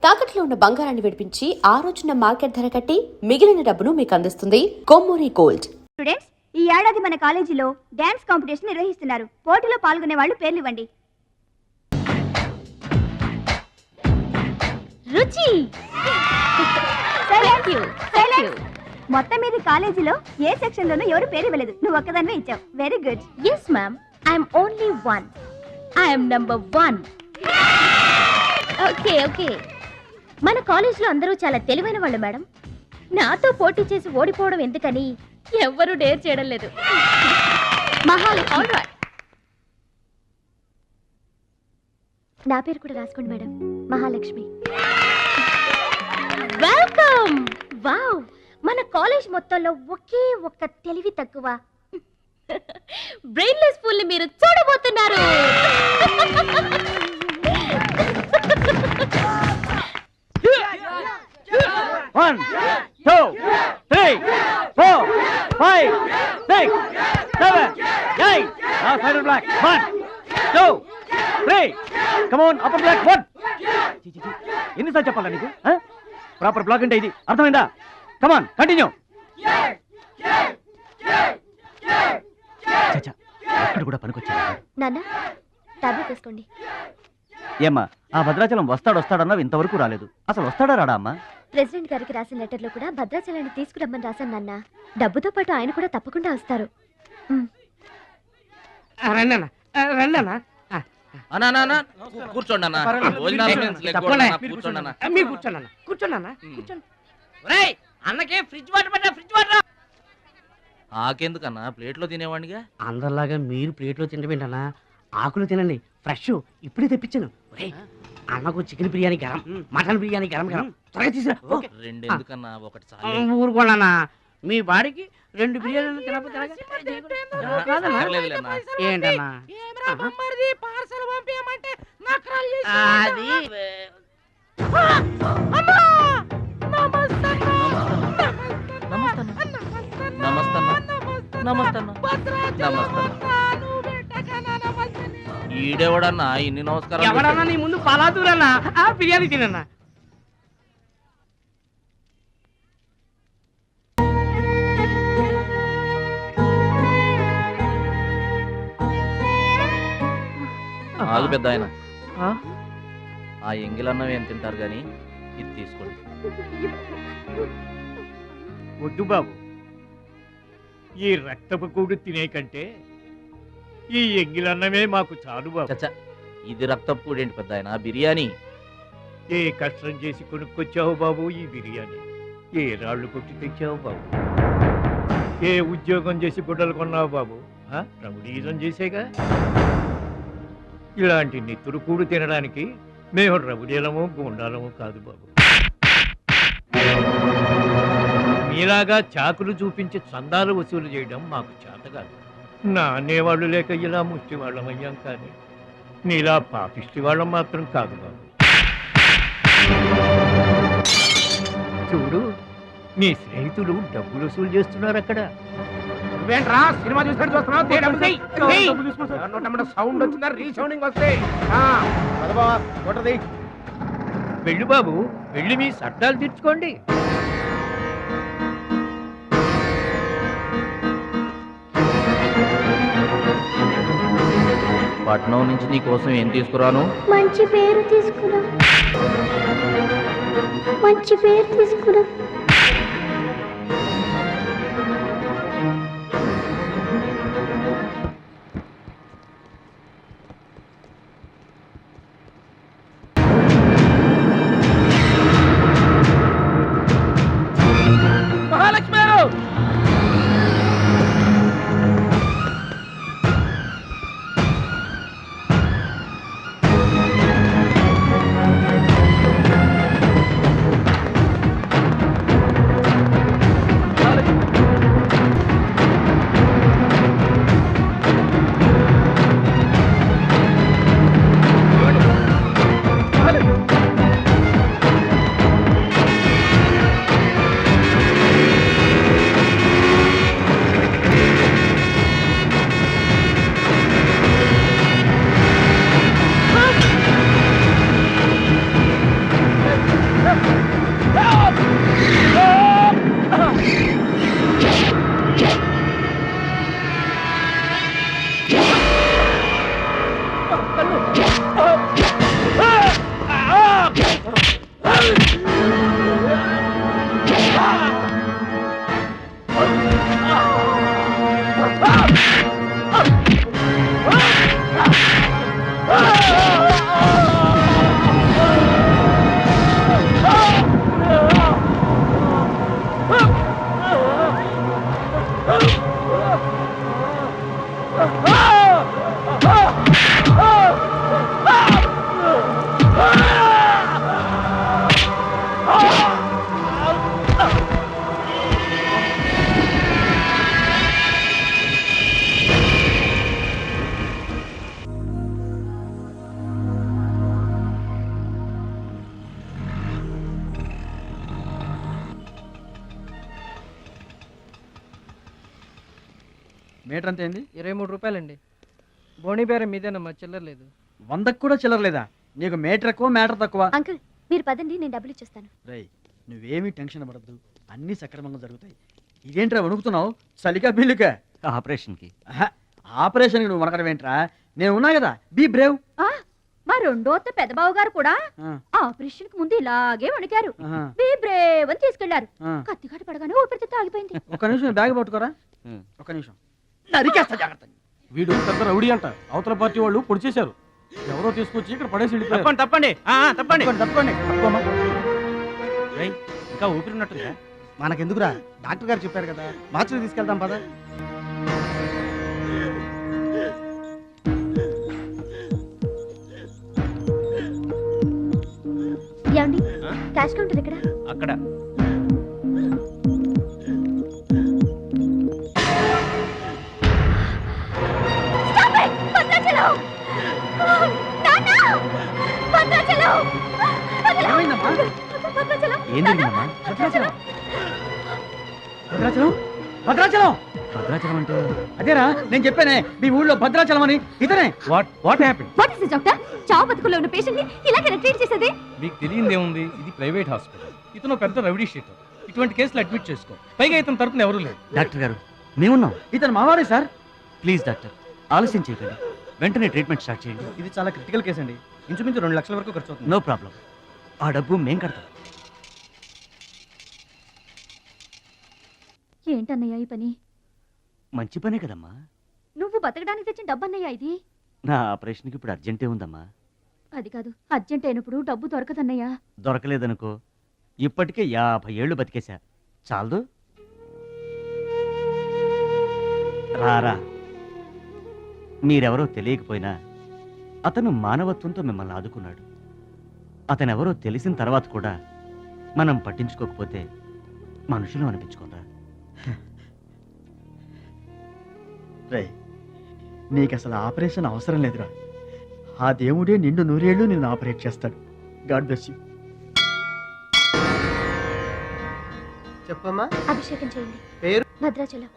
తాకట్లో ఉన్న బంగారాన్ని విడిపించి ఆ రోజున మార్కెట్ ధర కట్టి మిగిలిన డబ్బును మీకు అందిస్తుంది కొమ్మూరి గోల్డ్. స్టూడెంట్స్, ఈ ఏడాది మన కాలేజీలో డాన్స్ కాంపిటీషన్ నిర్వహిస్తున్నారు. పోటీలో పాల్గొనే వాళ్ళు పేర్లు ఇవ్వండి. రుచి. మొత్తం మీద కాలేజీలో ఏ సెక్షన్ లోనూ ఎవరు పేరు ఇవ్వలేదు. నువ్వు ఒక్కదానివే ఇచ్చావు. Very good. Yes ma'am, I am only one. I am number 1. Okay. మన కాలేజ్లో అందరూ చాలా తెలివైన వాళ్ళు మేడం. నాతో పోటీ చేసి ఓడిపోవడం ఎందుకని ఎవ్వరూ డేర్ చేయడం లేదు. మహాలక్ష్మి. నా పేరు కూడా రాసుకోండి మేడం. మహాలక్ష్మి. వెల్కమ్. వావ్, మన కాలేజ్ మొత్తంలో ఒకే ఒక్క తెలివి తక్కువ బ్రెయిన్లెస్ ఫుల్ ని మీరు చూడబోతున్నారు. One, two, three, four, five, six, seven, eight. Now side black. 1, 2, 3. Come on, upper black. 1. ఎన్నిసార్లు చెప్పాలా నీకు? ప్రాపర్ బ్లాక్ అంటే ఇది అర్థమైందా? Come on, continue. చచ్చా, అక్కడ కూడా పనికొచ్చా. నాన్న, టాబ్లెట్ వేసుకోండి. ఏమ్మా, ఆ భద్రాచలం వస్తాడన్నావు, ఇంతవరకు రాలేదు. అసలు వస్తాడా రాడా అమ్మా? ప్రెసిడెంట్ గారికి రాసిన లెటర్లో కూడా భద్రాచలాన్ని తీసుకురమ్మని రాశాను నాన్న. డబ్బుతో పాటు ఆయన కూడా తప్పకుండా వస్తారు. ఆకెందుకన్నా, ప్లేట్లో తినేవాడిగా. అందరిలాగా మీరు ప్లేట్లో తినబెట్టనా? ఆకులు తినండి, ఫ్రెష్ ఇప్పుడే తెప్పించాను. అన్నకు చికెన్ బిర్యానీ గరం, మటన్ బిర్యానీ గరం గరం. త్వరగా తీసుకురా. రెండు ఎందుకన్నా, ఒకటి చాలు. ఊరుకోండి, మీ బాడీకి 2 బిర్యానీలు తినకపోతే ఏంటన్నా? అది ఈడెవడన్నా ఇన్ని నమస్కారం? ఎవడన్నా నీ ముందు పలాదూరన్నా బిర్యానీ తినన్నా. ఆగు పెద్ద ఆయన, ఆ ఎంగిలన్నం ఏం తింటారు గాని ఇది తీసుకోండి. వద్దు బాబు, ఈ రక్తపు కూడు తినే కంటే ఈ ఎంగిలన్నమే మాకు చాలు బాబు. చచ్చా, ఇది రక్తపు ఏంటి పెద్ద ఆయన? బిర్యానీ. ఏ కష్టం చేసి కొనుక్కొచ్చావు బాబు ఈ బిర్యానీ? ఏ రాళ్ళు కొట్టి తెచ్చావు బాబు? ఏ ఉద్యోగం చేసి గుడ్డలు కొన్నావు బాబు? రౌడీజం చేసేగా. ఇలాంటి నెత్తురు కూడు తినడానికి మేము రౌడీలము గుండాలము కాదు బాబు. మీలాగా చాకులు చూపించి చందాలు వసూలు చేయడం మాకు చేత కాదు. నా అనేవాళ్ళు లేక ఇలా ముష్టి వాళ్ళం అయ్యాం, కానీ నీలా పాపిష్టి వాళ్ళం మాత్రం కాదు బాబు. చూడు, నీ స్నేహితులు డబ్బులు వసూలు చేస్తున్నారు అక్కడ. సినిమా సౌండ్ వచ్చిందా? రీసౌండింగ్ వస్తే వెళ్ళు బాబు, వెళ్ళి మీ సట్టాలు తీర్చుకోండి. పట్నం నుంచి నీ కోసం ఏం తీసుకురాను? మంచి పేరు తీసుకురా. మహాలక్ష్మి మీటర్ అంత ఏంది? 23 రూపాయలండి. బోణి బేరం మీదేనమ్మా, చిల్లర లేదు. 100కి కూడా చిల్లర లేదా? నీకు మీటర్ ఎక్కువ మ్యాటర్ తక్కువ. అంకుల్ మీరు పదండి, నేను డబ్బులు ఇచ్చేస్తాను. రేయ్ నువ్వేమీ టెన్షన్ పడద్దు, అన్నీ సక్రమంగా జరుగుతాయి. ఇదేంట్రా వణుకుతున్నావు? చలికా బిల్లుకా? ఆపరేషన్కి. ఆపరేషన్కి నువ్వు వనకడం ఏంట్రా? నేను ఉన్నా కదా, బీ బ్రేవ్. మా రెండో అత్త పెద్దబావు గారు కూడా ఆపరేషన్ కు ముందు ఇలాగే వణికారు. బ్రేవ్ అని తీసుకెళ్లారు. కత్తిగాడు పడగానే ఊపిరితిత్తు ఆగిపోయింది. ఒక్క నిమిషం బ్యాగ్ పట్టుకోరా, ఒక్క నిమిషం. నరికేస్తా జాగ్రత్త. వీడు పెద్ద రౌడీ అంట, అవతల పార్టీ వాళ్ళు పొడి చేశారు. ఎవరో తీసుకొచ్చి ఇక్కడ పడేసి వెళ్ళిపోయారు. తప్పండి తప్పండి తప్పకోండి. ఇంకా ఊపిరి ఉన్నట్టుందా? మనకెందుకురా, డాక్టర్ గారు చెప్పారు కదా, మార్చులు తీసుకెళ్తాం పద. ఏమండి క్యాష్ కౌంటర్ ఎక్కడ? అక్కడ. ఏమైందమ్మా? ఏం జరిగిందమ్మా? భద్రాచలం భద్రాచలం భద్రాచలం భద్రాచలం అంటే అదేరా నేను చెప్పానే, మీ ఊళ్ళో భద్రాచలం అని. ఇతనే. What happen? What is this doctor? చావు బతుకుల్లో ఉన్న పేషెంట్ ని ఇలాగే ట్రీట్ చేసేది? మీకు తెలియదేముంది, ఇది ప్రైవేట్ హాస్పిటల్. ఇతను పెద్ద రౌడీ షీటర్. ఇటువంటి కేసులు అడ్మిట్ చేసుకో. పైగా ఇతని తరపున ఎవరూ లేరు. డాక్టర్ గారు మేమున్నాం. ఇతను మావాడే సార్. ప్లీజ్ డాక్టర్ ఆలస్యం చేయకండి, వెంటనే ట్రీట్మెంట్ స్టార్ట్ చేయండి. ఇది చాలా క్రిటికల్ కేసు అండి, ఇంచుమించు 2 లక్షల వరకు ఖర్చు అవుతుంది. నో ప్రాబ్లం, ఆ డబ్బు మేం కడతాం. ఏంటన్నయ్య ఈ పని? మంచి పనే కదమ్మా. నువ్వు బతకడానికి తెచ్చిన డబ్బన్నయ్య ఇది. నా ఆపరేషన్కి ఇప్పుడు అర్జెంటే ఉందమ్మా. అది కాదు, అర్జెంట్ అయినప్పుడు డబ్బు దొరకదన్నయ్యా. దొరకలేదనుకో, ఇప్పటికే 50 ఏళ్ళు బతికేశా, చాలదు. రారా, మీరెవరో తెలియకపోయినా అతను మానవత్వంతో మిమ్మల్ని ఆదుకున్నాడు. అతనెవరో తెలిసిన తర్వాత కూడా మనం పట్టించుకోకపోతే మనుషులు అనిపించుకోదా? రే నీకు అసలు ఆపరేషన్ అవసరం లేదురా. ఆ దేవుడే నిండు 100 ఏళ్ళు నిన్ను ఆపరేట్ చేస్తాడు. God bless you. చెప్పమ్మా. అభిషేకం చేయండి. పేరు? భద్రాచలం.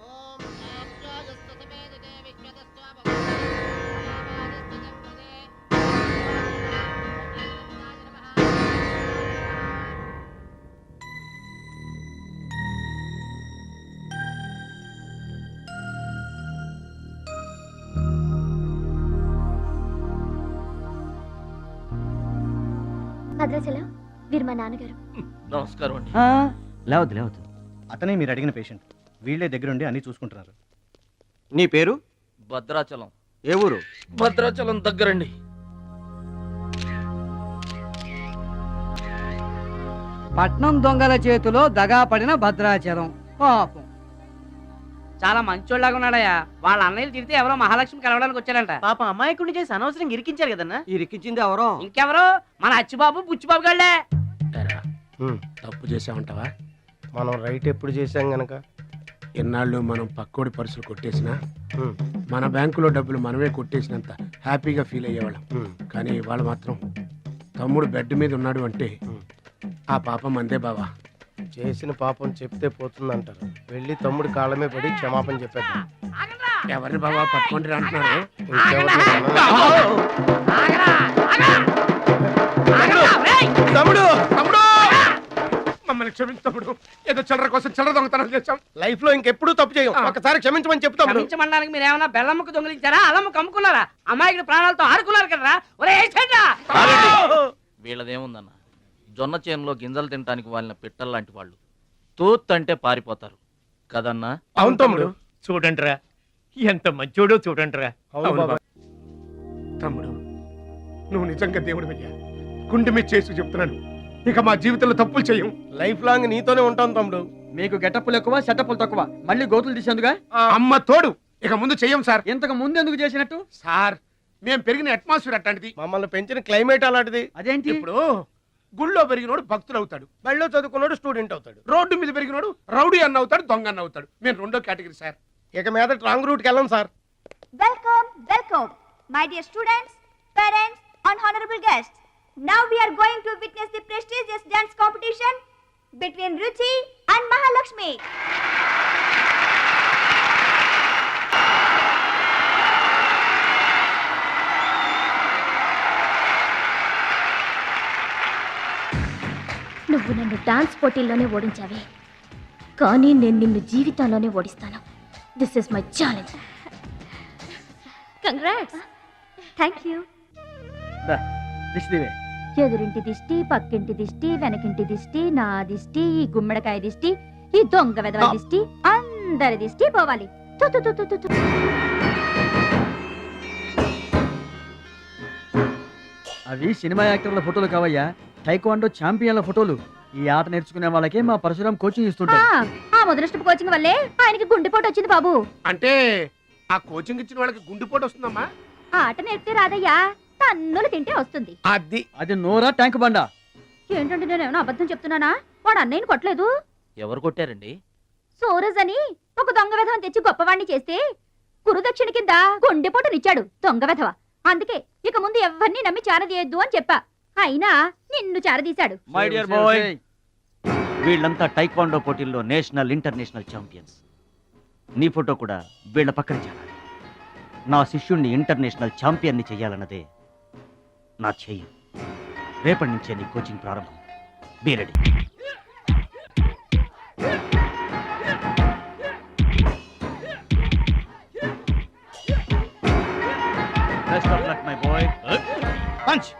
భద్రాచలం వీరు మా నాన్నగారు. నమస్కారం అండి. లేవద్దు లేవద్దు. అతనే మీరు అడిగిన పేషెంట్. వీళ్ళే దగ్గరుండి అన్ని చూసుకుంటున్నారు. నీ పేరు? భద్రాచలం. ఏ ఊరు? భద్రాచలం దగ్గరండి. పట్నం దొంగల చేతిలో దగా పడిన భద్రాచలం. పాపం చాలా మంచోళ్ళగా ఉన్నాడయ్యా. వాళ్ళ అన్నయ్యలు తిరిగితే ఎవరో మహాలక్ష్మి కలవడానికి వచ్చారంట. పాపం అమాయకుడిని చేసి అనవసరం ఇరికించారు కదన్నా. ఇరికించింది ఎవరో? ఇంకెవరు, మన అచ్చిబాబు బుచ్చిబాబు గళ్ళే. తప్పు చేసామంటావా? మనం రైట్ ఎప్పుడు చేశాం గనక. ఎన్నాళ్ళు మనం పక్కోడి పర్సులు కొట్టేసినా మన బ్యాంకులో డబ్బులు మనమే కొట్టేసినంత హ్యాపీగా ఫీల్ అయ్యేవాళ్ళం. కానీ వాళ్ళు మాత్రం తమ్ముడు బెడ్ మీద ఉన్నాడు అంటే ఆ పాపం అందే బావా. చేసిన పాపం చెప్తే పోతుందంటారు. వెళ్ళి తమ్ముడి కాళ్ళమే పడి క్షమాపణ చెప్పేద్దాం. ఎవరిని బావా పట్టుకుంటారు అంటున్నారు? తమ్ముడు తమ్ముడు మమ్మల్ని క్షమించు తమ్ముడు. ఏదో చిల్లర కోసం చిల్లర దొంగతనం చేశాం. లైఫ్ లో ఇంకెప్పుడు తప్పు చేయం. ఒకసారి క్షమించమని చెప్తాం. క్షమించమనడానికి మీరు ఏమన్నా బెల్లమ్మకు దొంగిలించారా, అల్లమ్మకు అమ్ముకున్నారా? అమాయకుడి ప్రాణాలతో ఆడుకున్నారు కదరా. ఒరే వీళ్ళదేముందన్న, జొన్న చేనులో గింజలు తినడానికి వాళ్ళని పిట్టల్లాంటి వాళ్ళు. తూత్ అంటే పారిపోతారు కదన్నా. అవును తమ్ముడు. చూడండిరా ఎంత మంచోడో చూడండిరా. తమ్ముడు నువ్వు నిజంగా దేవుడు అయ్యా. గుండె మీద చేసి చెప్తున్నాను, ఇక మా జీవితంలో తప్పులు చేయం. లైఫ్ లాంగ్ నీతోనే ఉంటాం తమ్ముడు. మీకు గెటప్పులు ఎక్కువ, సెటప్పులు తక్కువ. మళ్ళీ గోతులు తీసేందుగా? అమ్మ తోడు, ఇక ముందు చెయ్యం సార్. ఇంతకు ముందు ఎందుకు చేసినట్టు? సార్ మేము పెరిగిన అట్మాస్ఫియర్ అట్లాంటిది. మమ్మల్ని పెంచిన క్లైమేట్ అలాంటిది. అదేంటి? ఇప్పుడు గుళ్ళో పెరిగినోడు భక్తుడు అవుతాడు, బళ్ళో చదువుకున్నాడు స్టూడెంట్ అవుతాడు, రోడ్డు మీద పెరిగినోడు రౌడీ అన్న అవుతాడు, దొంగ అన్న అవుతాడు. మేము రెండో కేటగిరీ సార్. ఇక మీద రాంగ్ రూట్కి వెళ్ళాం sir. Welcome, welcome, my dear students, parents, and honorable guests. Now we are going to witness the prestigious dance competition between Ruchi and Mahalakshmi. నువ్వు నన్ను డాన్స్ పోటీల్లోనే ఓడించావే, కానీ నేను నిన్ను జీవితంలోనే ఓడిస్తాను. This is my challenge. Congrats. Thank you. దిష్టివే ఎదురింటి దిష్టి, పక్కింటి దిష్టి, వెనకింటి దిష్టి, నా దిష్టి, ఈ గుమ్మడికాయ దిష్టి, ఈ దొంగ వెధవ దిష్టి, అందరి దిష్టి పోవాలి. తు, తు, తు, తు, తు, తు. అవి సినిమా యాక్టర్ల ఫోటోలు కావయ్యా, టైక్వాండో ఛాంపియన్ల ఫోటోలు. ఈ ఆట నేర్చుకునే వాళ్ళకే మా పరశురాం కోచింగ్ ఇస్తుంటారు. ఆ మొదలష్టపు కోచింగ్ వల్లే ఆయనకి గుండెపోటు వచ్చింది బాబు. అంటే ఆ కోచింగ్ ఇచ్చిన వాళ్ళకి గుండెపోటు వస్తుందమ్మా? ఆట నేర్పితే రాదయ్యా, తన్నులు తింటే వస్తుంది. అది నోరా ట్యాంక్ బండా. ఏంటంటే నేనేమన్నా అబద్ధం చెప్తున్నానా? వాడు అన్నయ్యని కొట్టలేదు. ఎవరు కొట్టారండి? సూరజ్ అని ఒక దొంగ వెధవని తెచ్చి గొప్పవాణ్ణి చేస్తే గురుదక్షిణ కింద గుండెపోటునిచ్చాడు దొంగ వెధవ. అందుకే ఇక ముందు ఎవరిని నమ్మి చారదీయద్దు అని చెప్పా. అయినా నిన్ను చారదీశాడు. మై డియర్ బాయ్, వీళ్ళంతా టైక్వాండో పోటీల్లో నేషనల్ ఇంటర్నేషనల్ ఛాంపియన్స్. నీ ఫోటో కూడా వీళ్ళ పక్కన చేరాలి. నా శిష్యుణ్ణి ఇంటర్నేషనల్ ఛాంపియన్ని చెయ్యాలన్నదే నా చెయ్యి. రేపటి నుంచే నీ కోచింగ్ ప్రారంభం. Be ready. Best of luck my boy. Punch.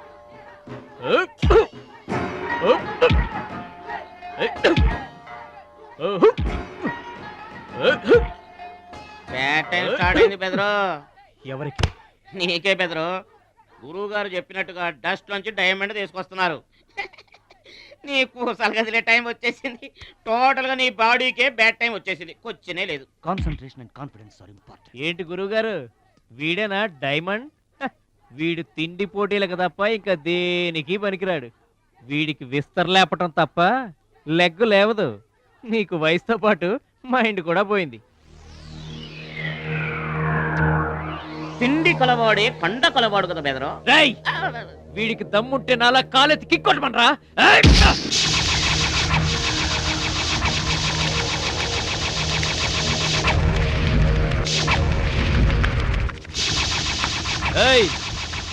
Bad time start అయింది బెదరు. ఎవరికి? నీకే బెదరు. గురువు గారు చెప్పినట్టుగా డస్ట్ నుంచి డైమండ్ తీసుకొస్తున్నారు. నీ కూసాలు కదిలే టైం వచ్చేసింది. టోటల్ గా నీ బాడీకే బ్యాడ్ టైం వచ్చేసింది. కొచ్చినే లేదు. Concentration and confidence are important. ఏంటి గురువుగారు, వీడేనా డైమండ్? వీడు తిండి పోటీలకు తప్ప ఇంకా దేనికి పనికిరాడు. వీడికి విస్తరలేపటం తప్ప లెగ్గు లేవదు. నీకు వయసుతో పాటు మైండ్ కూడా పోయింది. తిండి కలవాడే కండ కలవాడు కదా బెదరు. రేయ్, వీడికి దమ్ముంటే నాలా కాలెత్తి కిక్కొట్టమనరా?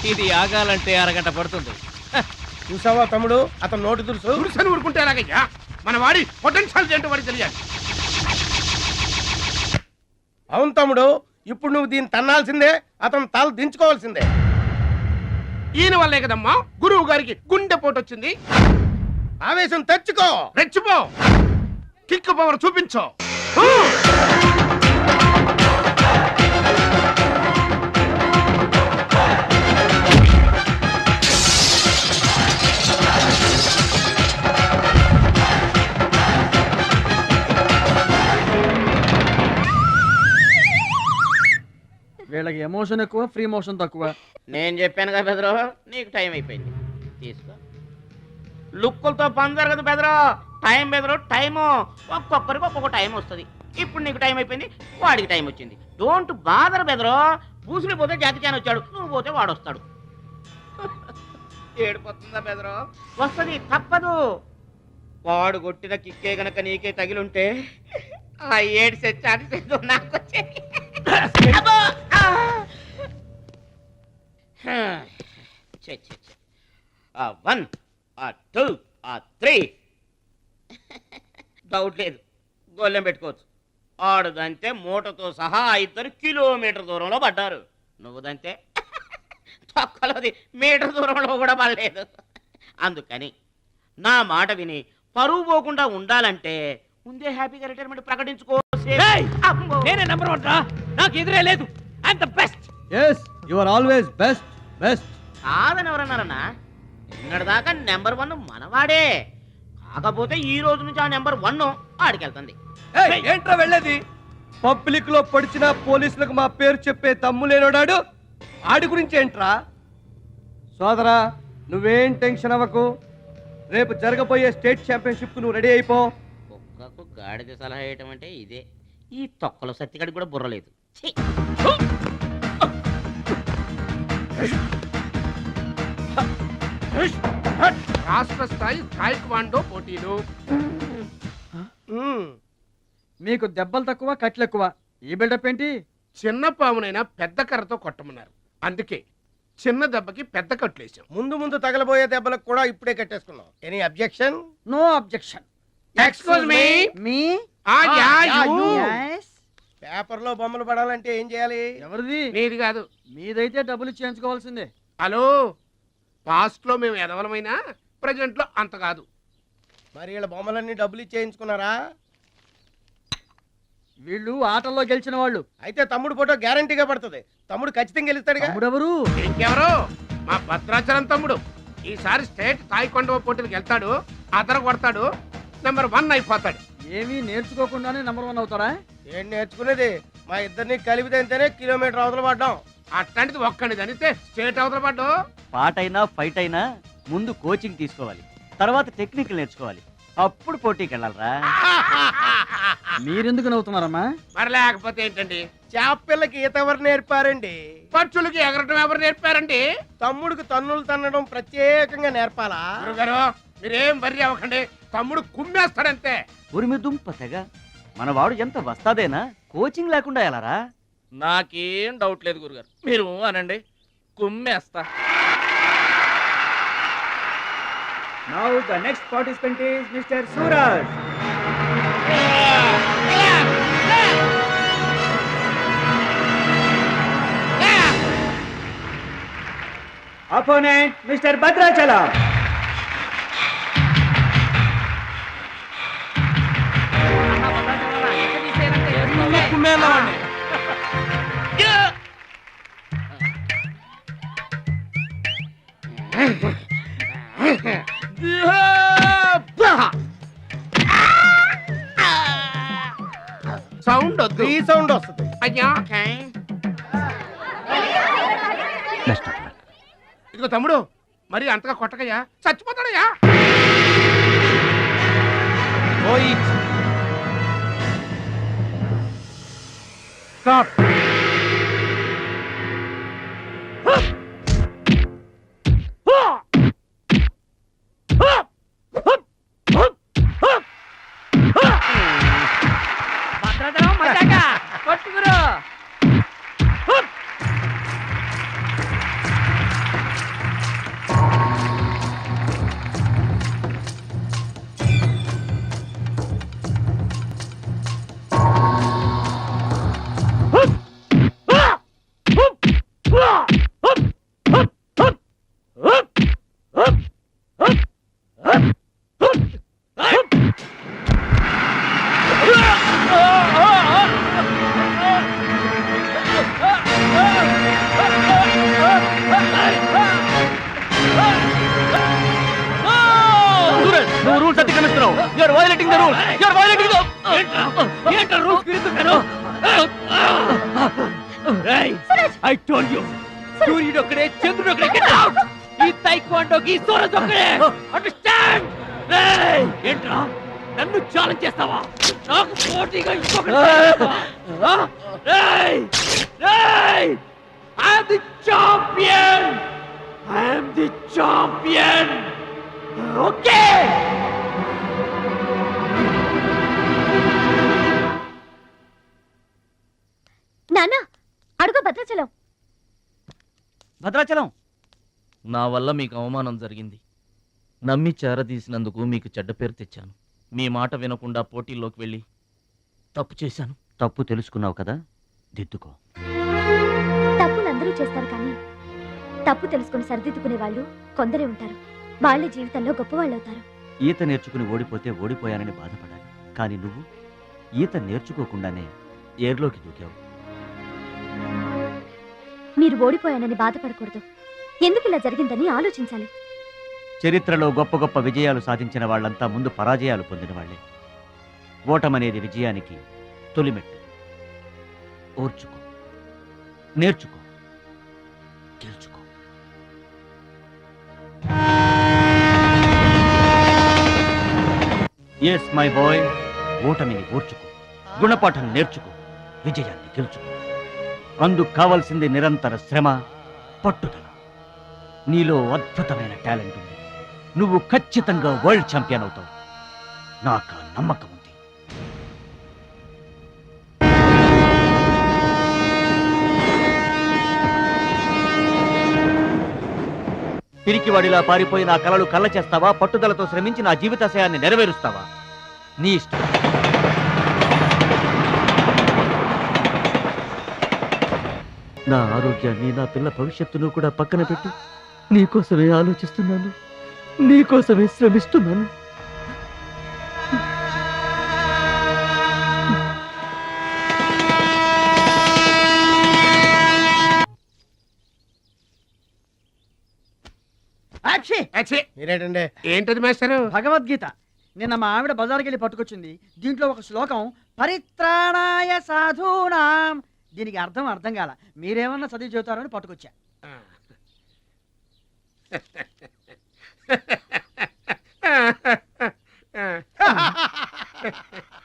ఇది ఆగాలంటే అరగంట పడుతుంది. చూసావా తమ్ముడు, అతను నోటి దురుసని ఊరుకుంటే ఎలాగయ్యా? మన వాడి పొటెన్షియల్ ఏంటో వాడికి తెలియాలి. అవును తమ్ముడు, ఇప్పుడు నువ్వు దీన్ని తన్నాల్సిందే, అతను తల దించుకోవాల్సిందే. ఈయన వల్లే కదమ్మా గురువు గారికి గుండెపోటు వచ్చింది. ఆవేశం తెచ్చుకో, రెచ్చిపో, కిక్ పవర్ చూపించో. వీళ్ళకి ఎమోషన్ ఎక్కువ, ఫ్రీ మోషన్ తక్కువ. నేను చెప్పాను కదా బెదరు, నీకు టైం అయిపోయింది. తీసుకో. లుక్కులతో పని జరగదు బెదరు. టైం బెదరు, టైము. ఒక్కొక్కరికి ఒక్కొక్క టైం వస్తుంది. ఇప్పుడు నీకు టైం అయిపోయింది, వాడికి టైం వచ్చింది. డోంట్ బాదర్ బెదరు. పూసులు పోతే జాకి చాన్ వచ్చాడు, నువ్వు పోతే వాడు వస్తాడు. ఏడిపోతుందా బెదరు? వస్తుంది, తప్పదు. వాడు కొట్టిన కిక్కే గనక నీకే తగిలుంటే ఆ ఏడు సెచ్చాటి నాకు వచ్చేది. One, two, three. డౌట్ లేదు, గోళ్ళెం పెట్టుకోవచ్చు. ఆడుదంతే మూటతో సహా 2 కిలోమీటర్ దూరంలో పడ్డారు. నువ్వుదంతే తొక్కలోది మీటర్ దూరంలో కూడా పడలేదు. అందుకని నా మాట విని పరువు పోకుండా ఉండాలంటే ముందే హ్యాపీగా రిటైర్మెంట్ ప్రకటించుకో. నేనే నెంబర్ 1 రా, నాకు ఎదురే లేదు. I'm the best. yes you are always best. కాదని ఎవరన్నారన్నా? నిన్నటిదాకా నెంబర్ 1 మనవాడే. కాకపోతే ఈ రోజు నుంచి ఆ నెంబర్ 1 ఆడికెళ్తుంది. ఏంట్రా వెళ్ళేది? పబ్లిక్ లో పొడిచిన పోలీసులకు మా పేరు చెప్పే తమ్ము లేనోడాడు. ఆడి గురించి ఏంట్రా? సోదరా, నువ్వేం టెన్షన్ అవ్వకు. రేపు జరగబోయే స్టేట్ ఛాంపియన్షిప్ నువ్వు రెడీ అయిపో. కుక్కకు గాడిద సలహా వేయటం అంటే ఇదే. ఈ తొక్కలో సత్తిగడి కూడా బుర్రలేదు. రాష్ట్ర స్థాయి టైక్వాండో పోటీలు. మీకు దెబ్బలు తక్కువ, కట్లు ఎక్కువ. ఈ బిల్డప్ ఏంటి? చిన్న పామునైనా పెద్ద కర్రతో కొట్టమన్నారు. అందుకే చిన్న దెబ్బకి పెద్ద కట్లేసాం. ముందు ముందు తగలబోయే దెబ్బలకు కూడా ఇప్పుడే కట్టేసుకున్నాం. Any objection? No objection. Excuse me. మీ Yes. పేపర్లో బొమ్మలు పడాలంటే ఏం చేయాలి? ఎవరిది? నీది కాదు. మీదైతే డబ్బులు చేయించుకోవాల్సిందే. హలో, పాస్ట్ లో మేము ఎదవలమైనా ప్రజెంట్ లో అంత కాదు. మరి వీళ్ళ బొమ్మలన్నీ డబ్బులు ఇచ్చేయించుకున్నారా? వీళ్ళు ఆటల్లో గెలిచిన వాళ్ళు. అయితే తమ్ముడు ఫోటో గ్యారంటీగా పడుతుంది. తమ్ముడు ఖచ్చితంగా గెలుస్తాడుగా. తమ్ముడెవరు? ఇంకెవరు? మా భద్రాచలం తమ్ముడు. ఈసారి స్టేట్ తాయికొండ పోటీలకు వెళ్తాడు, అదర కొడతాడు, నెంబర్ 1 అయిపోతాడు. ఏమీ నేర్చుకోకుండానే నెంబర్ 1 అవుతారా? ఏం నేర్చుకునేది? మా ఇద్దరిని కలిపితేనే కిలోమీటర్ అవతల పడ్డాం. అట్లాంటిది ఒక్కడిది అనితే స్టేట్ అవతల పడ్డాం. పాటైనా ఫైట్ అయినా ముందు కోచింగ్ తీసుకోవాలి, తర్వాత టెక్నిక్ నేర్చుకోవాలి, అప్పుడు పోటీకి వెళ్ళాలరా. మీరెందుకు నవ్వుతున్నారమ్మా? మరి లేకపోతే ఏంటండి? చేపపిల్లకి ఈత ఎవరు నేర్పారండి? పక్షులకి ఎగరటం ఎవరు నేర్పారండి? తమ్ముడికి తన్నులు తన్నడం ప్రత్యేకంగా నేర్పాలా? గారు మీరేం బర్రి అవ్వకండి, తమ్ముడు కుమ్మేస్తాడంతే. ఉరిమి దుంప తెగ మనవాడు ఎంత వస్తాదేనా, కోచింగ్ లేకుండా వెళ్ళారా? నాకేం డౌట్ లేదు గురుగారు, మీరు అనండి, కుమ్మేస్తా. Now the next participant is Mr. Suraj. Opponent Mr. Bhadrachalam. Sound వద్దు, ఈ సౌండ్ వస్తుంది. అయ్యా ఇదిగో తమ్ముడు, మరి అంతగా కొట్టకయ్యా, చచ్చిపోతాడయ్యా. Stop. నువ్వు రూల్స్ అతిక్రమిస్తున్నావు. You are violating the rule. You are violating the ఏంట్రా రూల్స్ విరుద్ధంగాను? ఐ టోల్డ్ యు, సూర్యుడు ఒక్కడే, చంద్రుడు ఒక్కడే. Get out. ఈ తైక్వాండోకి సూరజ్ ఒక్కడే. అండర్స్టాండ్? ఏంట్రా నన్ను ఛాలెంజ్ చేస్తావా? నాకు పోటీగా ఇంకొకటి I am the champion. I am the champion. Okay. నాన్న అడుగు భద్రాచలం. భద్రాచలం, నా వల్ల మీకు అవమానం జరిగింది. నమ్మి చేరదీసినందుకు మీకు చెడ్డ పేరు తెచ్చాను. మీ మాట వినకుండా పోటీల్లోకి వెళ్ళి తప్పు చేశాను. తప్పు తెలుసుకున్నావు కదా, దిద్దుకో. తప్పులు అందరూ చేస్తారు, కానీ తప్పు తెలుసుకుని సరిదిద్దుకునే వాళ్ళు కొందరే ఉంటారు. వాళ్ళ జీవితంలో గొప్పవాళ్ళు అవుతారు. ఈత నేర్చుకుని ఓడిపోతే ఓడిపోయానని బాధపడాలి, కానీ నువ్వు ఈత నేర్చుకోకుండానే ఏర్లోకి దూకావు. మీరు ఓడిపోయానని బాధపడకూడదు. ఎందుకు ఇలా జరిగిందని ఆలోచించాలి. చరిత్రలో గొప్ప గొప్ప విజయాలు సాధించిన వాళ్ళంతా ముందు పరాజయాలు పొందిన వాళ్లే. ఓటమనేది విజయానికి తొలిమెట్టు. ఓర్చుకో, నేర్చుకో, గెలుచుకో. ఎస్ మై బాయ్, ఓటమిని ఓర్చుకో, గుణపాఠం నేర్చుకో, విజయాన్ని గెలుచుకో. అందుకు కావాల్సింది నిరంతర శ్రమ, పట్టుదల. నీలో అద్భుతమైన టాలెంట్ ఉంది. నువ్వు ఖచ్చితంగా వరల్డ్ ఛాంపియన్ అవుతావు. నాకు ఆ నమ్మకం ఉంది. పిరికివాడిలా పారిపోయి నా కలలు కళ్ళ చేస్తావా, పట్టుదలతో శ్రమించి నా జీవితాశయాన్ని నెరవేరుస్తావా? నీ ఇష్టం. నా ఆరోగ్యాన్ని, నా పిల్ల భవిష్యత్తును కూడా పక్కన పెట్టి నీకోసమే ఆలోచిస్తున్నాను, నీకోసమే శ్రమిస్తున్నాను. మీరేంటండి? ఏంటది మాస్టారు? భగవద్గీత నిన్న మా ఆవిడ బజార్కి వెళ్ళి పట్టుకొచ్చింది. దీంట్లో ఒక శ్లోకం పరిత్రాణాయ సాధూనాం, దీనికి అర్థం కాల. మీరేమన్నా చదివి చెబుతారని పట్టుకొచ్చా.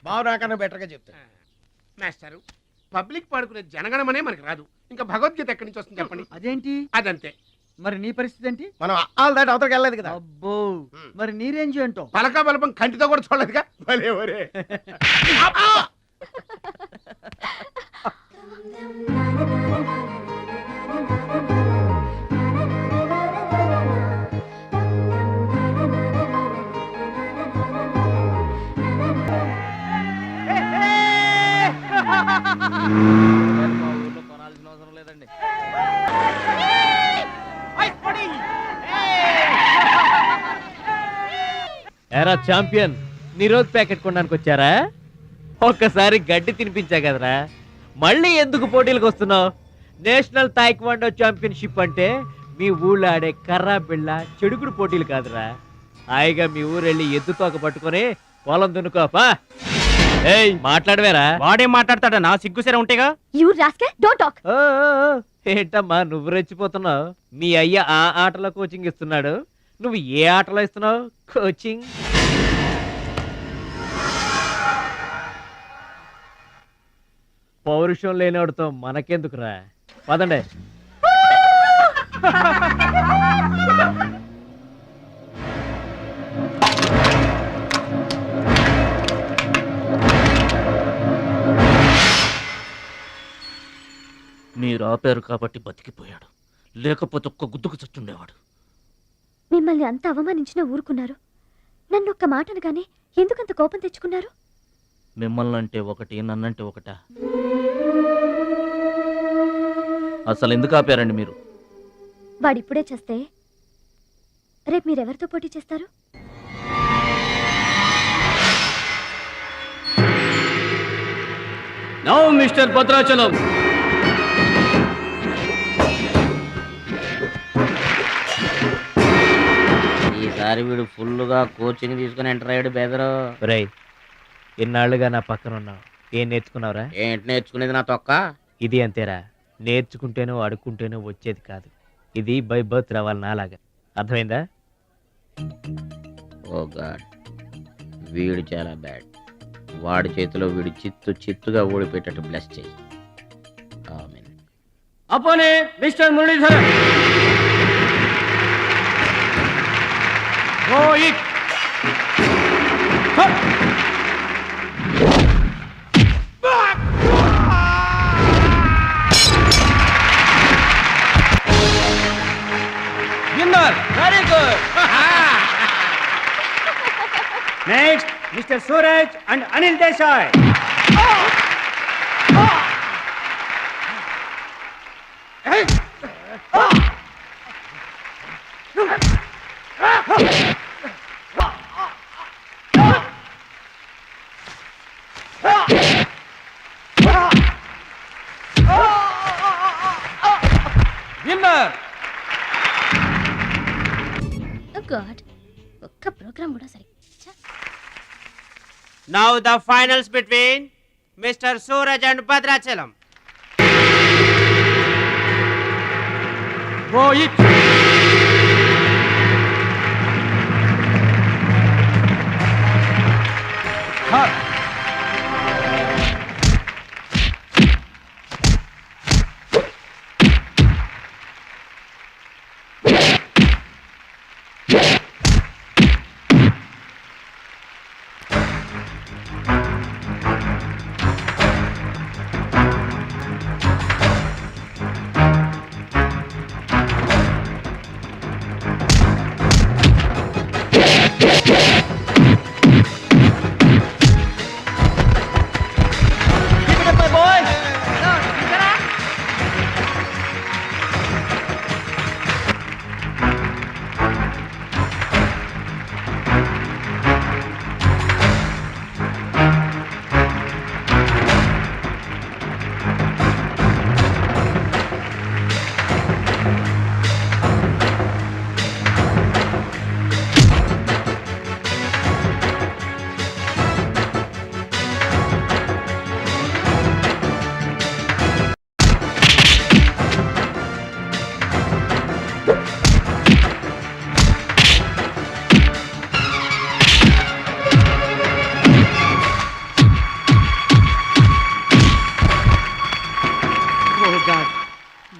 బావు నాకన్నా బెటర్గా చెప్తా. మాస్టారు, పబ్లిక్ పాడుకునే జనగణమనే మనకి రాదు, ఇంకా భగవద్గీత ఎక్కడి నుంచి వస్తుంది చెప్పండి. అదేంటి? అదంతే. మరి నీ పరిస్థితి ఏంటి? మనం ఆల్ దాటి అవతలకి వెళ్ళలేదు కదా. అబ్బో, మరి నీ రేంజ్ ఏంటో? పలకా బలపం కంటితో కూడా చూడలేదుగా. భలే ఒరే. ఎరా ఛాంపియన్, నిరోధ్ ప్యాకెట్ కొనడానికి వచ్చారా? ఒక్కసారి గడ్డి తినిపించా కదరా, మళ్ళీ ఎందుకు పోటీలకు వస్తున్నావు? నేషనల్ తాయిక్వాండో ఛాంపియన్షిప్ అంటే మీ ఊళ్ళో ఆడే కర్రా బిళ్ళ చెడుగుడు పోటీలు కాదురా. హాయిగా మీ ఊరెళ్ళి ఎద్దు తోక పట్టుకొని పొలం దున్నుకోపా. ఏయ్, మాట్లాడవేరా? వాడేం మాట్లాడతాడా? నా సిగ్గుసెర ఉంటేగా. You rascal, don't talk. ఏంటమ్మా నువ్వు రెచ్చిపోతున్నావు? మీ అయ్య ఆ ఆటలో కోచింగ్ ఇస్తున్నాడు, నువ్వు ఏ ఆటలో ఇస్తున్నావు కోచింగ్? పౌరుషం లేనివాడితో మనకెందుకురా, పదండి. మీరు ఆపారు కాబట్టి బతికిపోయాడు, లేకపోతే ఒక్క గుద్దుకు చచ్చుండేవాడు. మిమ్మల్ని అంత అవమానించినా ఊరుకున్నారు. నన్ను ఒక్క మాట అనగానే ఎందుకంత కోపం తెచ్చుకున్నారు? మిమ్మల్ని అంటే ఒకటి, నన్నంటే ఒకటా? అసలు ఎందుకు ఆపారండి మీరు? వాడిప్పుడే చేస్తే రేపు మీరెవరితో పోటీ చేస్తారు? నౌ మిస్టర్ భద్రాచలం, ఈసారి వీడు ఫుల్గా కోచింగ్ తీసుకుని ఎంటర్ అయ్యాడు బెదరు. రేయ్, ఇన్నాళ్ళుగా నా పక్కన ఉన్నావు, ఏం నేర్చుకున్నావురా? ఏంటి నేర్చుకునేది నా తొక్క? ఇది అంతేరా, నేర్చుకుంటేనో అడుక్కుంటేనో వచ్చేది కాదు, ఇది బై బర్త్ రావాలి నాలాగా. అర్థమైందా? ఓ గాడ్, వీడు చాలా బ్యాడ్. వాడి చేతిలో వీడు చిత్తుగా ఓడిపోయేటట్టు బ్లెస్ చేయి. ఆమేన్. అపోనే mister Muralidharan. Very good. Next mister Suraj and Anil Desai. God, ఒక్క ప్రోగ్రామ్ కూడా సరి. Now the finals between Mr. Suraj and Bhadrachalam. Rohit. Cut.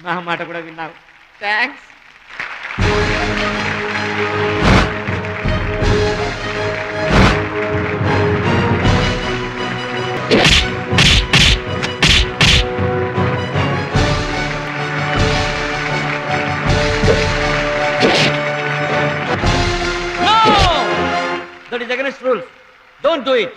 నా మాట కూడా విన్నావు. Thanks. That is against rules. Don't do it.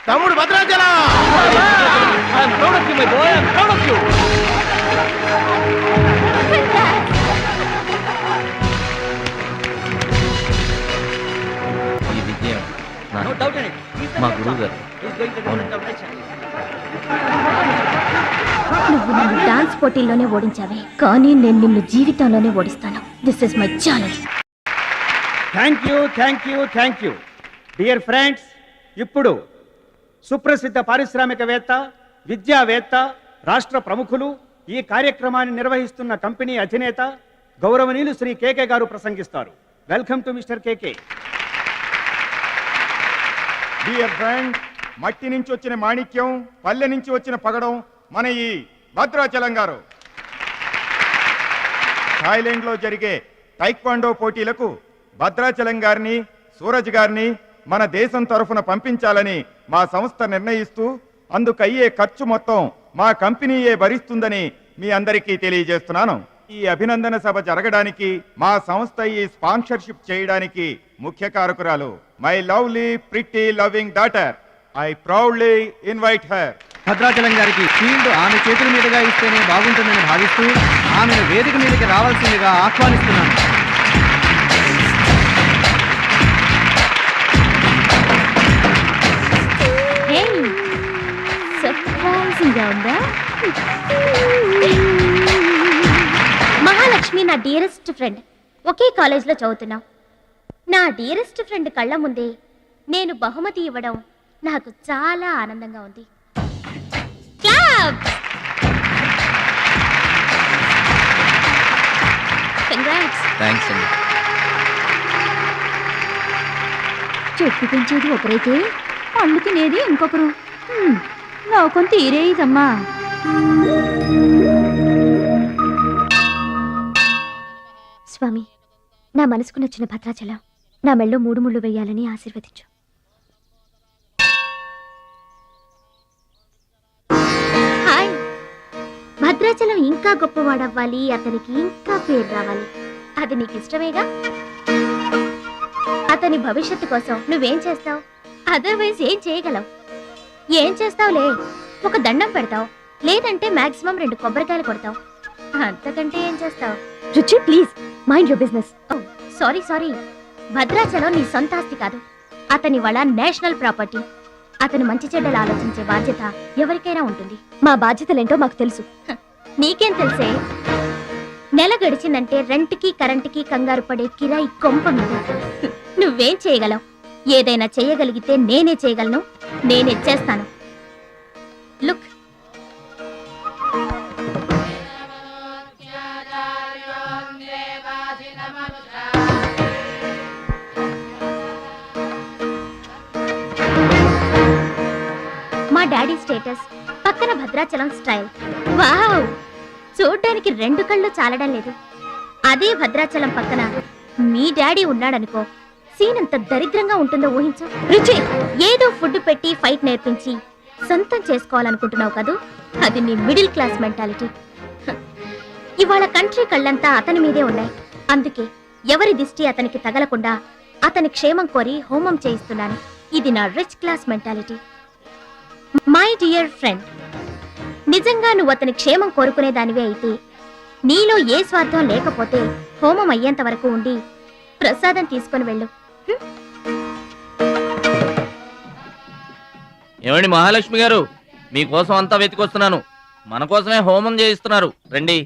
తమ్ముడు Bhadrachalam. I am proud of you, my boy. I am proud of you. ఈ విజయం No doubt in it. మా గురువు గారు. He is going to win the competition. నువ్వు నన్ను dance పోటీల్లోనే ఓడించావే, కానీ నేను నిన్ను జీవితంలోనే ఓడిస్తాను. This is my challenge. Thank you dear friends. ఇప్పుడు సుప్రసిద్ధ పారిశ్రామికవేత్త, విద్యావేత్త, రాష్ట్ర ప్రముఖులు, ఈ కార్యక్రమాన్ని నిర్వహిస్తున్న కంపెనీ అధినేత గౌరవనీయులు శ్రీ కేకే గారు ప్రసంగిస్తారు. Welcome to mister KK. Dear friend, మట్టి నుంచి వచ్చిన మాణిక్యం, పల్లె నుంచి వచ్చిన పగడం మన ఈ భద్రాచలం గారు. థాయిలాండ్లో జరిగే టైక్వాండో పోటీలకు భద్రాచలం గారిని, సూరజ్ గారిని మన దేశం తరఫున పంపించాలని మా సంస్థ నిర్ణయిస్తూ అందుకయ్యే ఖర్చు మొత్తం మా కంపెనీయే భరిస్తుందని మీ అందరికీ తెలియజేస్తున్నాను. ఈ అభినందన సభ జరగడానికి మా సంస్థ ఈ స్పాన్సర్షిప్ చేయడానికి ముఖ్య కారకురాలు my lovely pretty loving daughter. I proudly invite her. Bhadrachalam గారికి ఫీల్డ్ ఆమె చేతుల మీదుగా ఇస్తేనే బాగుంటుందని భావిస్తూ ఆమెను వేదిక మీదకి రావాల్సిందిగా ఆహ్వానిస్తున్నాను. సర్ప్రైజింగ్ గా ఉందా? మహాలక్ష్మి నా డియరెస్ట్ ఫ్రెండ్. ఒకే కాలేజ్లో చదువుతున్నాం. నా డియరెస్ట్ ఫ్రెండ్ కళ్ళ ముందే నేను బహుమతి ఇవ్వడం నాకు చాలా ఆనందంగా ఉంది. క్లాప్స్! కంగ్రాట్స్. థ్యాంక్స్ అండి. చెట్టు పెంచేది ఒకరైతే పళ్ళు తినేది ఇంకొకరు. లోకం తీరేదమ్మా. స్వామి, నా మనసుకు నచ్చిన భద్రాచలం నా మెళ్ళో 3 ముళ్ళు వేయాలని ఆశీర్వదించు. హాయ్. భద్రాచలం ఇంకా గొప్పవాడవ్వాలి, అతనికి ఇంకా పేరు రావాలి. అది నీకు ఇష్టమేగా? అతని భవిష్యత్తు కోసం నువ్వేం చేస్తావు? అదర్వైజ్ ఏం చేయగలవు? ఏం చేస్తావులే, ఒక దండం పెడతావు, లేదంటే మాక్సిమం 2 కొబ్బరికాయలు కొడతావు. అంతకంటే ఏం చేస్తావు? రుచి, please mind your business. Sorry, Bhadrachalam నీ సొంత ఆస్తి కాదు, అతని వాళ్ళ నేషనల్ ప్రాపర్టీ. అతను మంచి చెడ్డలు ఆలోచించే బాధ్యత ఎవరికైనా ఉంటుంది. మా బాధ్యతలేంటో మాకు తెలుసు. నీకేం తెలుసే? నెల గడిచిందంటే రెంట్కి కరెంటుకి కంగారు పడే కిరాయి కొంప మీద. నువ్వేం చేయగలవు? ఏదైనా చేయగలిగితే నేనే చేయగలను, నేనే చేస్తాను. లుక్, మా డాడీ స్టేటస్, పక్కన భద్రాచలం స్టైల్. వావ్! చూడ్డానికి 2 కళ్ళు చాలడం లేదు. అదే భద్రాచలం పక్కన మీ డాడీ ఉన్నాడనుకో, సీన్ ఎంత దరిద్రంగా ఉంటుందో ఊహించు. రుచి, ఏదో ఫుడ్ పెట్టి ఫైట్ నేర్పించి సొంతం చేసుకోవాలనుకుంటున్నావు కదూ, అది నీ మిడిల్ క్లాస్ మెంటాలిటీ. ఇవాళ కంట్రీ కళ్ళంతా అతని మీదే ఉన్నాయి. అందుకే ఎవరి దిష్టి అతనికి తగలకుండా అతని క్షేమం కోరి హోమం చేయిస్తున్నాను. ఇది నా rich class mentality. My dear friend, నిజంగా నువ్వు అతని క్షేమం కోరుకునే దానివే అయితే, నీలో ఏ స్వార్థం లేకపోతే హోమం అయ్యేంత వరకు ఉండి ప్రసాదం తీసుకొని వెళ్ళు. ఏమండి మహాలక్ష్మి గారు, మీకోసం అంతా వెతికొస్తున్నాను. మన కోసమే హోమం చేయిస్తున్నారు, రండి.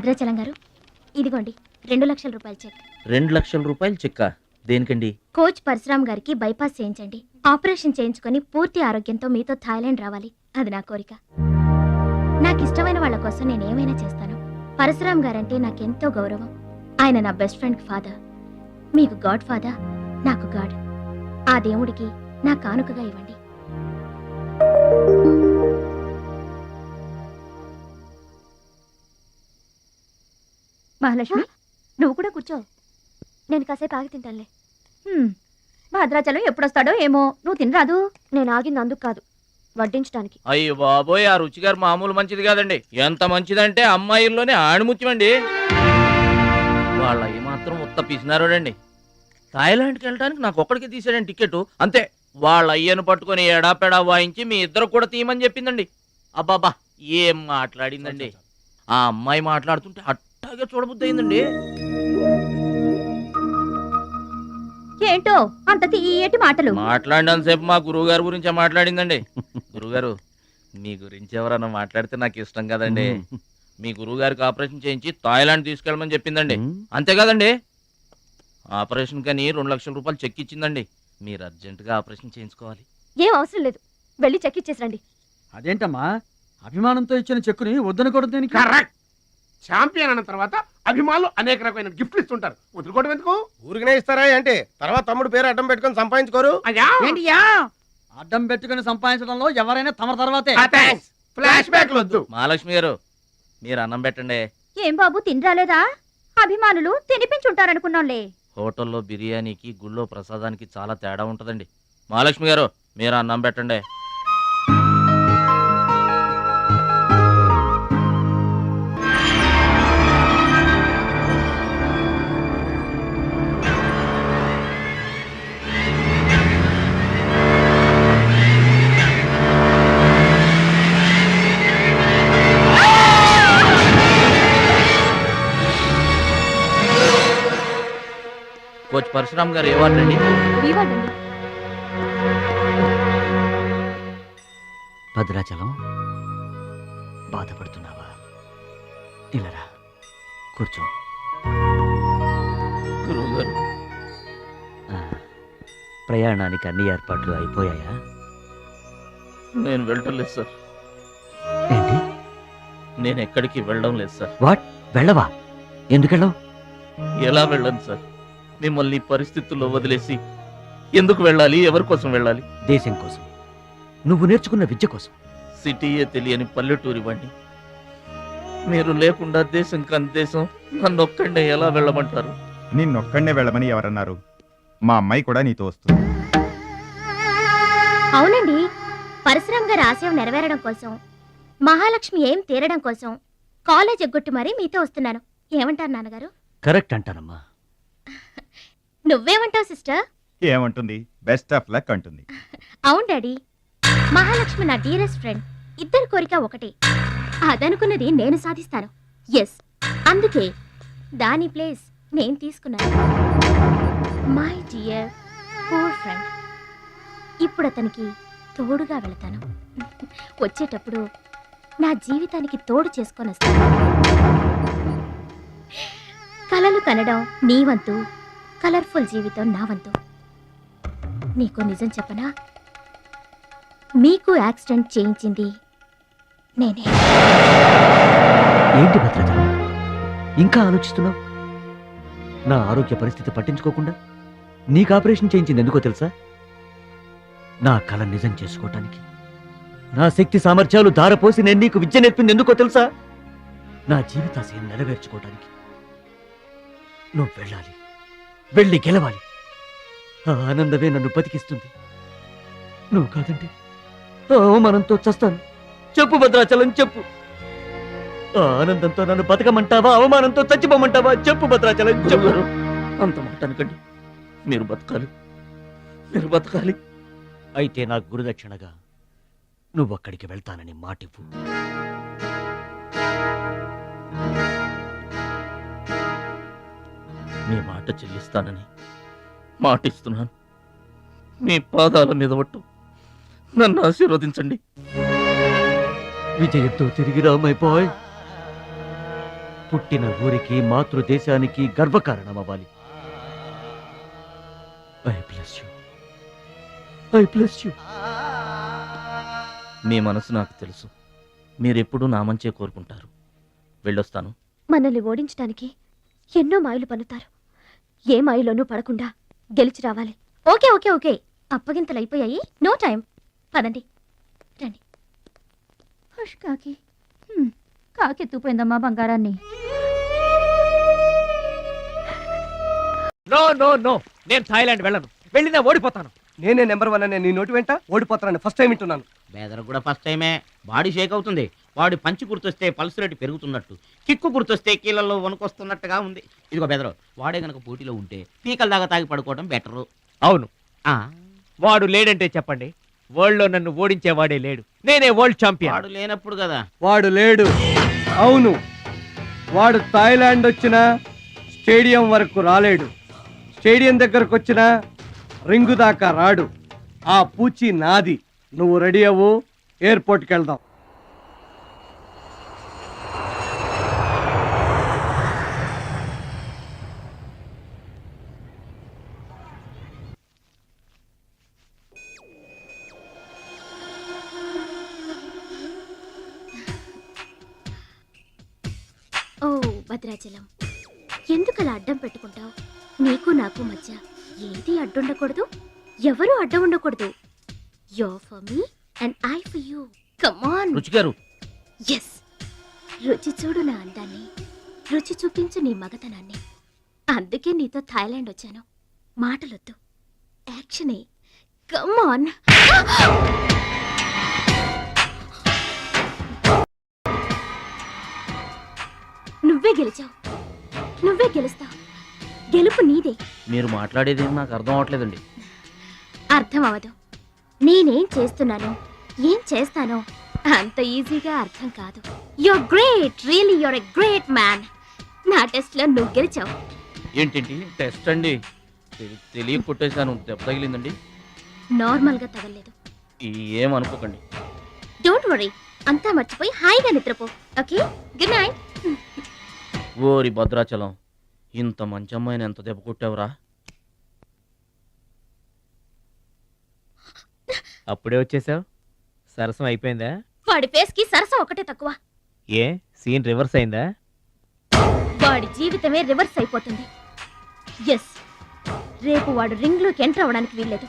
భద్రాచలం గారు, ఇదిగోండి 2 లక్షల రూపాయల చెక్. 2 లక్షల రూపాయలు చెక్క దేనికండి? కోచ్ పరశురామ్ గారికి బైపాస్ చేయించండి. ఆపరేషన్ చేయించుకొని పూర్తి ఆరోగ్యంతో మీతో థాయిలాండ్ రావాలి. అది నా కోరిక. నాకు ఇష్టమైన వాళ్ళ కోసం నేను ఏమైనా చేస్తాను. పరశురామ్ గారంటే నాకెంతో గౌరవం. ఆయన నా బెస్ట్ ఫ్రెండ్ ఫాదర్. మీకు గాడ్ ఫాదర్, నాకు గాడ్. ఆ దేవుడికి నా కానుకగా ఇవ్వండి. మహాలక్ష్మి, నువ్వు కూడా కూర్చో. నేను కాసేపు ఆగి తింటానులే. భద్రాచలం ఎప్పుడొస్తాడో ఏమో, నువ్వు తినరాదు. నేను ఆగింది అందుకు కాదు, వడ్డించడానికి. అయ్యో బాబోయ్, ఆ రుచి గారు మామూలు మంచిది కాదండి. ఎంత మంచిదంటే అమ్మాయిల్లోనే ఆణిముత్యమండి. వాళ్ళ ఏమాత్రం ఉత్త పిసినారోడండి. థాయిలాండ్కి వెళ్ళడానికి నాకు ఒక్కడికి తీసాడండి టికెట్. అంతే, వాళ్ళ అయ్యను పట్టుకొని ఎడాపెడా వాయించి మీ ఇద్దరు కూడా తీయమని చెప్పిందండి. అబ్బాబా ఏం మాట్లాడిందండి. ఆ అమ్మాయి మాట్లాడుతుంటే అట్టాగే చూడబుద్ధి అయిందండి. ఏంటో అంత తీయటి మాటలు మాట్లాడినంతసేపు మా గురువు గారి గురించే మాట్లాడిందండి. గురుగారు, మీ గురించి ఎవరన్నా మాట్లాడితే నాకు ఇష్టం కదండి. మీ గురువు గారికి ఆపరేషన్ చేయించి థాయిలాండ్ తీసుకెళ్ళమని చెప్పిందండి. అంతే కదండి. ఆపరేషన్ కని 2 లక్షల రూపాయలు చెక్ ఇచ్చిందండి. మీరు అర్జెంటుగా ఆపరేషన్ చేయించుకోవాలి. ఏం అవసరం లేదు, వెళ్ళి చెక్ ఇచ్చేసరండి. అదేంటమ్మా, అభిమానంతో ఇచ్చిన చెక్కుని వద్దనుకోవడం దేనికి? కరెక్ట్. ఛాంపియన్ అన్న తర్వాత అభిమానులు అనేక రకమైన గిఫ్ట్లు ఇస్తుంటారు. వదులుకోవడం ఎందుకు? ఊరికనే ఇస్తారా ఏంటి? తర్వాత తమ్ముడు పేరు అడ్డం పెట్టుకొని సంపాదించుకోరు. అడ్డం పెట్టుకుని సంపాదించడంలో ఎవరైనా తమ తర్వాతే. ఫ్లాష్ బ్యాక్ వద్దు. మహాలక్ష్మి గారు, మీరు అన్నం పెట్టండి. ఏం బాబు, తినరాలేదా? అభిమానులు తినిపించుంటారనుకున్నాంలే. హోటల్లో బిర్యానీకి గుళ్ళో ప్రసాదానికి చాలా తేడా ఉంటుందండి. మహాలక్ష్మి గారు, మీరు అన్నం పెట్టండి. కోచ్ పరశురామ్ గారు ఏ వార్డు అండి? భద్రాచలం, బాధపడుతున్నావా? ఇలారా కూర్చో. గురువుగారు, ప్రయాణానికి అన్ని ఏర్పాట్లు అయిపోయాయా? నేను వెళ్ళటం లేదు సార్. ఏంటి? నేను ఎక్కడికి వెళ్ళడం లేదు సార్. వాట్? వెళ్ళవా? ఎందుకెళ్ళవు? ఎలా వెళ్ళను సార్? మిమ్మల్ని పరిస్థితుల్లో వదిలేసి ఎందుకు వెళ్ళాలి? ఎవరి కోసం వెళ్ళాలి? దేశం కోసం, నువ్వు నేర్చుకున్న విద్య కోసం. సిటీయే తెలియని పల్లెటూరి వాణ్ణి. మీరు లేకుండా దేశం కాని దేశం నన్నొక్కడే ఎలా వెళ్ళమంటారు? నిన్నొక్కడే వెళ్ళమని ఎవరన్నారు? మా అమ్మాయి కూడా నీతో వస్తుంది. అవునండి, పరశురామ్ గారి ఆశయం నెరవేరడం కోసం, మహాలక్ష్మి ఏం తీరడం కోసం కాలేజ్ ఎగ్గొట్టి మరీ మీతో వస్తున్నాను. ఏమంటారు నాన్నగారు? కరెక్ట్ అంటానమ్మా. నువ్వేమంటావు సిస్టర్? ఏమంటుంది? బెస్ట్ ఆఫ్ లక్ అంటుంది. అవును డాడీ, మహాలక్ష్మి నా డియరెస్ట్ ఫ్రెండ్. ఇద్దరి కోరిక ఒకటే. అదనుకున్నది నేను సాధిస్తాను. ఎస్, అందుకే దాని ప్లేస్ నేను తీసుకున్నాను. My dear poor friend. ఇప్పుడు అతనికి తోడుగా వెళతాను. వచ్చేటప్పుడు నా జీవితానికి తోడు చేసుకొని వస్తాను. కలలు కనడం నీ వంతు, కలర్ఫుల్ జీవితం నా వంతు. నీకు నిజం చెప్పనా? మీకు యాక్సిడెంట్ చేయించింది నేనే. ఏంటి భద్రాచలం, ఇంకా ఆలోచిస్తున్నావు? నా ఆరోగ్య పరిస్థితి పట్టించుకోకుండా నీకు ఆపరేషన్ చేయించింది ఎందుకో తెలుసా? నా కళ నిజం చేసుకోవటానికి. నా శక్తి సామర్థ్యాలు ధారపోసి నేను నీకు విద్య నేర్పింది ఎందుకో తెలుసా? నా జీవితాశయం నెరవేర్చుకోవటానికి. నువ్వు వెళ్ళాలి, వెళ్ళి గెలవాలి. ఆ ఆనందమే నన్ను బతికిస్తుంది. నువ్వు కాదండి, ఆ అవమానంతో చస్తాను. చెప్పు భద్రాచలం, చెప్పు. ఆ ఆనందంతో నన్ను బతకమంటావా, అవమానంతో చచ్చిపోమంటావా? చెప్పు భద్రాచలం, చెప్పు. అంత మాట అనకండి. మీరు బతకాలి, మీరు బతకాలి. అయితే నా గురుదక్షిణగా నువ్వు అక్కడికి వెళ్తానని మాటివ్వు. మీ మాట చెల్లిస్తానని మాటిస్తున్నాను. మీ పాదాల మీద ఒట్టు. నన్ను ఆశీర్వదించండి. విజయంతో తిరిగి రా మై బాయ్. పుట్టిన ఊరికి మాతృదేశానికి గర్వకారణమవ్వాలి. I bless you. I bless you. మీ మనసు నాకు తెలుసు. మీరెప్పుడూ నా మంచే కోరుకుంటారు. వెళ్ళొస్తాను. మనల్ని ఓడించడానికి ఎన్నో మాయలు పన్నుతారు. ఏ మాయలోనూ పడకుండా గెలిచి రావాలి. ఓకే ఓకే ఓకే, అప్పగింతలు అయిపోయాయి. No time. పదండి, రండి. హుష్ కాకి. కాకెత్తుపోయిందమ్మా బంగారాన్ని. నో నో నో, నేను థాయిలాండ్ వెళ్ళను. వెళ్ళినా ఓడిపోతాను. నేనే నెంబర్ 1 అనే నీ నోటి వెంట ఓడిపోతానని ఫస్ట్ టైం వింటున్నాను. బేదర్ కూడా ఫస్ట్ టైమే. బాడీ షేక్ అవుతుంది. వాడి పంచి గుర్తొస్తే పల్స్ రేటు పెరుగుతున్నట్టు, కిక్కు గుర్తొస్తే కీళ్ళల్లో వణుకొస్తున్నట్టుగా ఉంది. ఇదిగో బెదరు, వాడే గనక పోటీలో ఉంటే పీకల దాకా తాగి పడుకోవడం బెటరు. అవును, వాడు లేడంటే చెప్పండి. వరల్డ్ లో నన్ను ఓడించేవాడే లేడు. నేనే వరల్డ్ ఛాంపియన్. వాడు లేనప్పుడు కదా. వాడు లేడు. అవును, వాడు థాయిలాండ్ వచ్చినా స్టేడియం వరకు రాలేడు. స్టేడియం దగ్గరకు వచ్చినా రింగు దాకా రాడు. ఆ పూచి నాది. నువ్వు రెడీ అవ్వు, ఎయిర్పోర్ట్కి వెళ్దాం. ఓ భద్రాచలం, ఎందుకలా అడ్డం పెట్టుకుంటావు? నీకు నాకు మధ్య ఏది అడ్డుండకూడదు, ఎవరు అడ్డం ఉండకూడదు. You're for me and I for you. Come on. రుచి గారు. Yes. రుచి చూడు నా అందాన్ని, రుచి చూపించు నీ మగతనాన్ని. అందుకే నీతో థాయిలాండ్ వచ్చాను. మాటలొద్దు, యాక్షనే. Come on. నువ్వే గెలిచావు, నువ్వే గెలుస్తావు. గెలుపు నీదే. మీరు మాట్లాడేది నాకు అర్థం అవట్లేదండి. అర్థం అవదు. నేనేం చేస్తున్నానో, ఏం చేస్తానో అంత ఈజీగా అర్థం కాదు. You're great, really you're a great man. నా టెస్ట్ లో నువ్వు గెలిచావు. ఏంటండి టెస్ట్ అండి? తెలియ కొట్టేశాను. దెబ్బ తగిలిందండి. నార్మల్ గా తగలేదు. ఏమనుకోకండి. డోంట్ వరీ, అంతా మర్చిపోయి హాయిగా నిద్రపో. Okay, good night. ఓరి భద్రాచలం, ఇంత మంచి అమ్మాయిని ఎంత దెబ్బ కొట్టావురా? అప్పుడే వచ్చేసావు. సరసం అయిపోయిందా? వాడి ఫేస్ కి సరసం ఒకటే తక్కువ. ఏ సీన్ రివర్స్ అయిందా? వాడి జీవితమే రివర్స్ అయిపోతుంది. ఎస్, రేపు వాడు రింగ్ లోకి ఎంటర్ అవ్వడానికి వీల్లేదు.